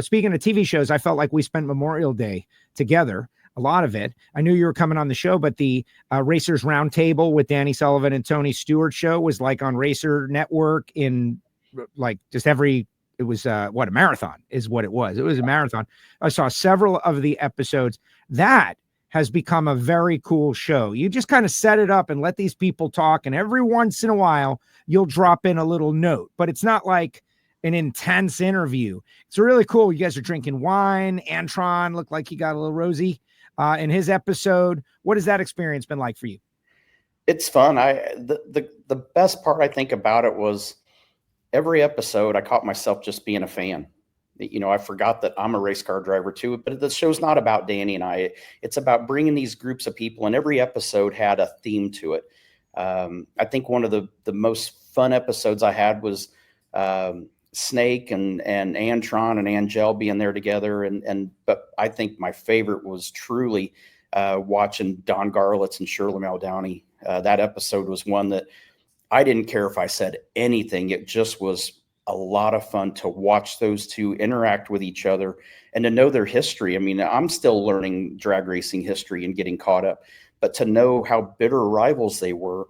Speaking of TV shows, I felt like we spent Memorial Day together, a lot of it. I knew you were coming on the show, but the Racers Roundtable with Danny Sullivan and Tony Stewart show was like on Racer Network in like just every, it was a marathon is what it was. It was a marathon. I saw several of the episodes. That has become a very cool show. You just kind of set it up and let these people talk, and every once in a while you'll drop in a little note, but it's not like an intense interview. It's really cool. You guys are drinking wine. Antron looked like he got a little rosy in his episode. What has that experience been like for you? It's fun. The best part I think about it was every episode I caught myself just being a fan. You know, I forgot that I'm a race car driver too, but the show's not about Danny and I. It's about bringing these groups of people, and every episode had a theme to it. I think one of the most fun episodes I had was Snake and Antron and Angel being there together. But I think my favorite was truly watching Don Garlitz and Shirley Maldowney. That episode was one that I didn't care if I said anything. It just was a lot of fun to watch those two interact with each other and to know their history. I mean, I'm still learning drag racing history and getting caught up, but to know how bitter rivals they were,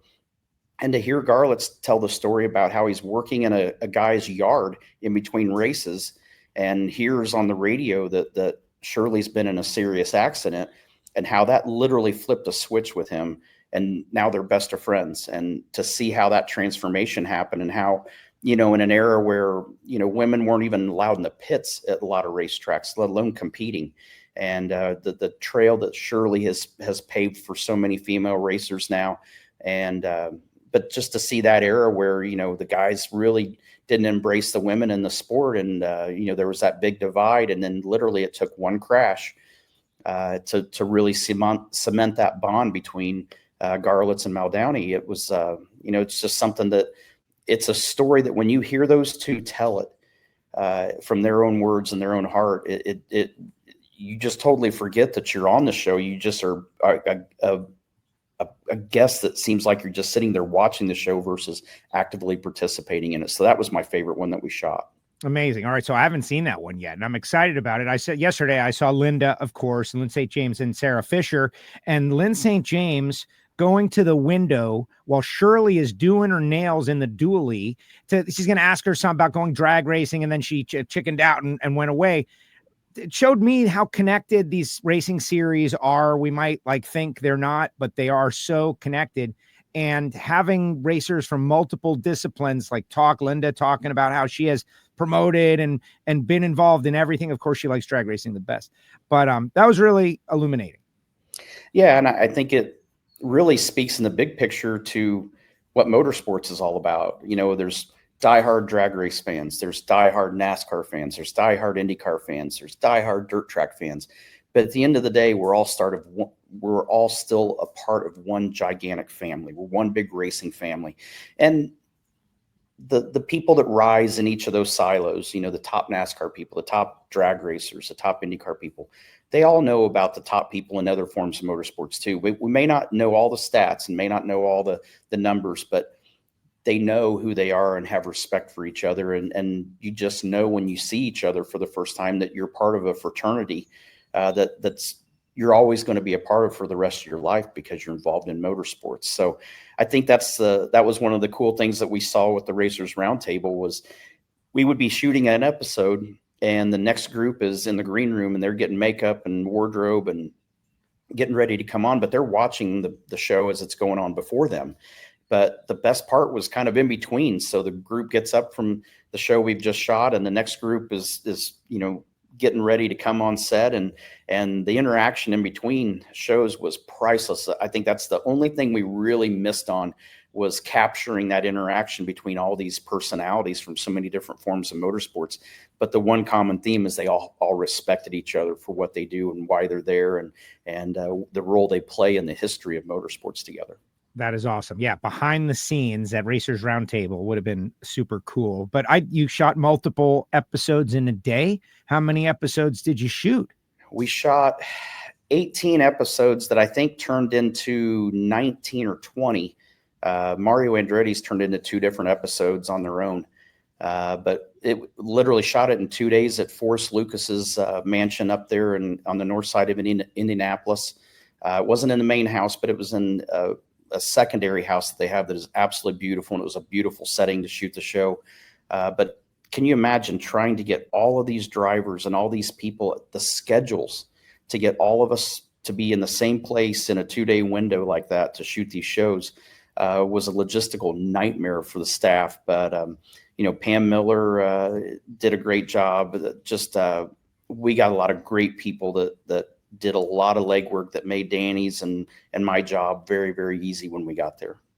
and to hear Garlitz tell the story about how he's working in a guy's yard in between races and hears on the radio that Shirley's been in a serious accident, and how that literally flipped a switch with him. And now they're best of friends. And to see how that transformation happened, and how, you know, in an era where, you know, women weren't even allowed in the pits at a lot of racetracks, let alone competing. And the trail that Shirley has paved for so many female racers now. And, but just to see that era where, you know, the guys really didn't embrace the women in the sport. And, you know, there was that big divide. And then literally it took one crash to really cement that bond between Garlitz and Maldowney. It was, you know, it's just something that, it's a story that when you hear those two tell it from their own words and their own heart, you just totally forget that you're on the show. You just are a guest that seems like you're just sitting there watching the show versus actively participating in it. So that was my favorite one that we shot. Amazing. All right. So I haven't seen that one yet, and I'm excited about it. I said yesterday, I saw Linda, of course, Lynn St. James and Sarah Fisher, and Lynn St. James going to the window while Shirley is doing her nails in the dually. She's going to ask her something about going drag racing, and then she chickened out and went away. It showed me how connected these racing series are. We might like think they're not, but they are so connected. And having racers from multiple disciplines, like Linda talking about how she has promoted and been involved in everything. Of course, she likes drag racing the best, but that was really illuminating. Yeah. And I think it really speaks in the big picture to what motorsports is all about. You know, there's diehard drag race fans, there's diehard NASCAR fans, there's diehard IndyCar fans, there's diehard dirt track fans. But at the end of the day, we're all still a part of one gigantic family. We're one big racing family. And the people that rise in each of those silos, you know, the top NASCAR people, the top drag racers, the top IndyCar people, they all know about the top people in other forms of motorsports too. We may not know all the stats and may not know all the numbers, but they know who they are and have respect for each other. And you just know when you see each other for the first time that you're part of a fraternity that's you're always going to be a part of for the rest of your life because you're involved in motorsports. So I think that was one of the cool things that we saw with the Racers Roundtable was we would be shooting an episode and the next group is in the green room and they're getting makeup and wardrobe and getting ready to come on, but they're watching the show as it's going on before them. But the best part was kind of in between. So the group gets up from the show we've just shot and the next group is, you know, getting ready to come on set, and the interaction in between shows was priceless. I think that's the only thing we really missed on was capturing that interaction between all these personalities from so many different forms of motorsports. But the one common theme is they all respected each other for what they do and why they're there and the role they play in the history of motorsports together. That is awesome. Yeah. Behind the scenes at Racers Roundtable would have been super cool, but you shot multiple episodes in a day. How many episodes did you shoot? We shot 18 episodes that I think turned into 19 or 20. Mario Andretti's turned into 2 different episodes on their own. But it literally shot it in 2 days at Forrest Lucas's mansion up there on the north side of Indianapolis. It wasn't in the main house, but it was in a secondary house that they have that is absolutely beautiful, and it was a beautiful setting to shoot the show. But can you imagine trying to get all of these drivers and all these people, the schedules, to get all of us to be in the same place in a 2-day window like that to shoot these shows? Was a logistical nightmare for the staff. But, Pam Miller did a great job. We got a lot of great people that did a lot of legwork that made Danny's and my job very, very easy when we got there.